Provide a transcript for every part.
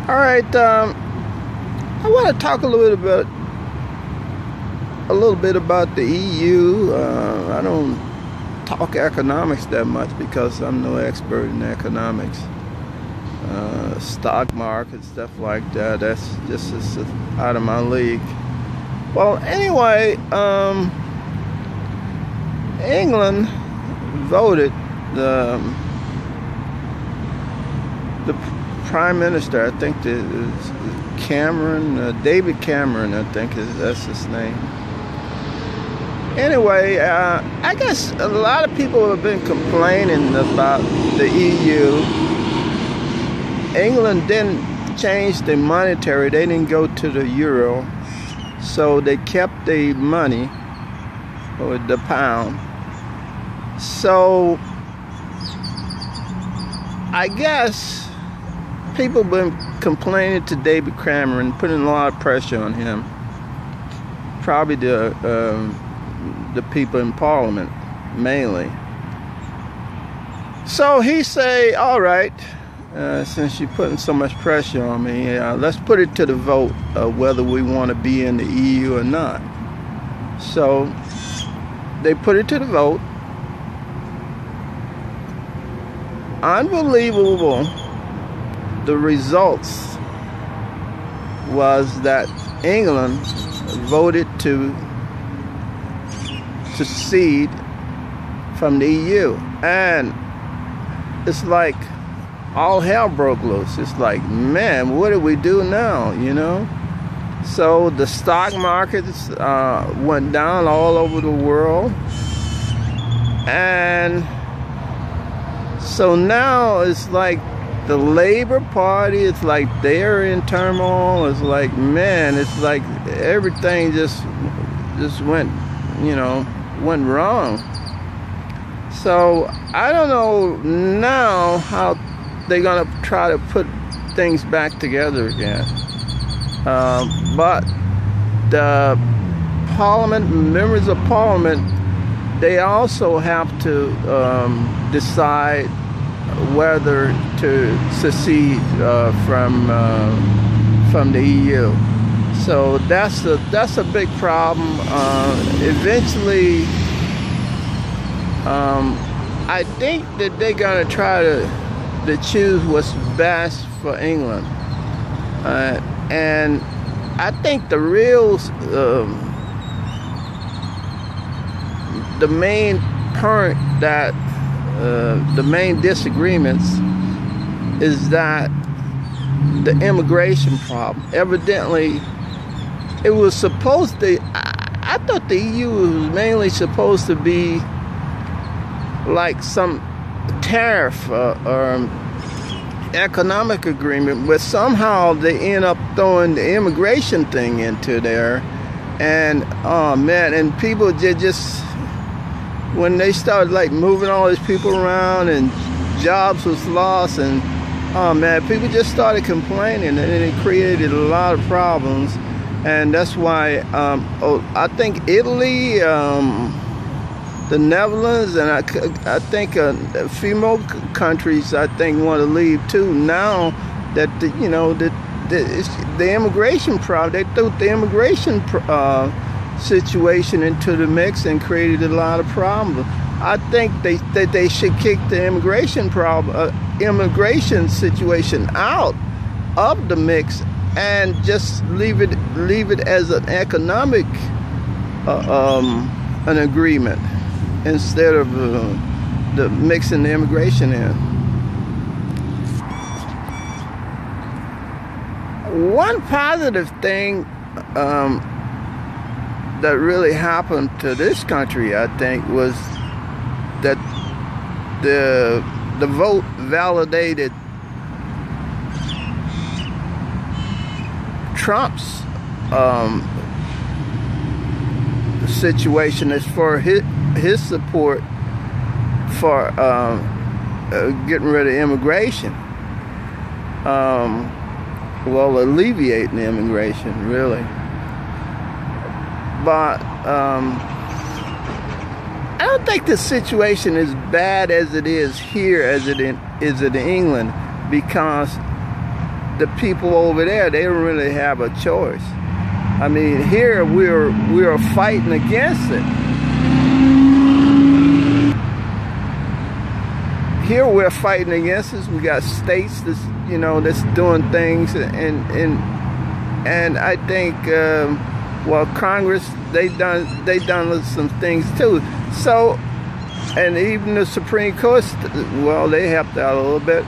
All right, I want to talk a little bit about the EU. I don't talk economics that much because I'm no expert in economics. Stock market, stuff like that. That's just out of my league. Well, anyway, England voted the Prime Minister, I think David Cameron, I think that's his name. Anyway, I guess a lot of people have been complaining about the EU. England didn't change the monetary, they didn't go to the euro, so they kept the money, or the pound. So I guess people have been complaining to David Cameron, putting a lot of pressure on him. Probably the people in Parliament, mainly. So he say, all right, since you're putting so much pressure on me, let's put it to the vote of whether we want to be in the EU or not. So they put it to the vote. Unbelievable. The results was that England voted to secede from the EU, and it's like all hell broke loose. It's like, man, what do we do now, you know? So the stock markets went down all over the world, and so now it's like the Labour Party, it's like they're in turmoil. It's like, man, it's like everything just went, went wrong. So I don't know now how they're gonna try to put things back together again. But the Parliament, members of Parliament, they also have to decide whether to secede from the EU. So that's a big problem. Eventually, I think that they're gonna try to choose what's best for England, and I think the real the main point that the main disagreements is that the immigration problem. Evidently, it was supposed to, I thought the EU was mainly supposed to be like some tariff or economic agreement, but somehow they end up throwing the immigration thing into there. And oh man, and people just when they started like moving all these people around and jobs was lost, and oh man, people just started complaining, and it created a lot of problems. And that's why I think Italy, the Netherlands, and I think a few more countries I think want to leave too. Now that the immigration problem, they threw the immigration situation into the mix and created a lot of problems. I think they should kick the immigration situation out of the mix and just leave it as an economic an agreement instead of the mixing the immigration in. One positive thing that really happened to this country, I think, was that the vote validated Trump's situation as for his support for getting rid of immigration. Well, alleviating the immigration, really. But I don't think the situation is bad as it is here, as it is in England, because the people over there, they don't really have a choice. I mean, here we're fighting against it. Here we're fighting against it. We got states that's, you know, that's doing things, and I think well, Congress, they done some things too. So, and even the Supreme Court, well, they helped out a little bit,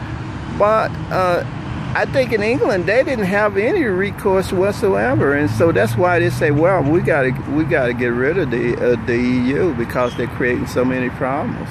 but I think in England they didn't have any recourse whatsoever, and so that's why they say, well, we gotta get rid of the EU because they're creating so many problems.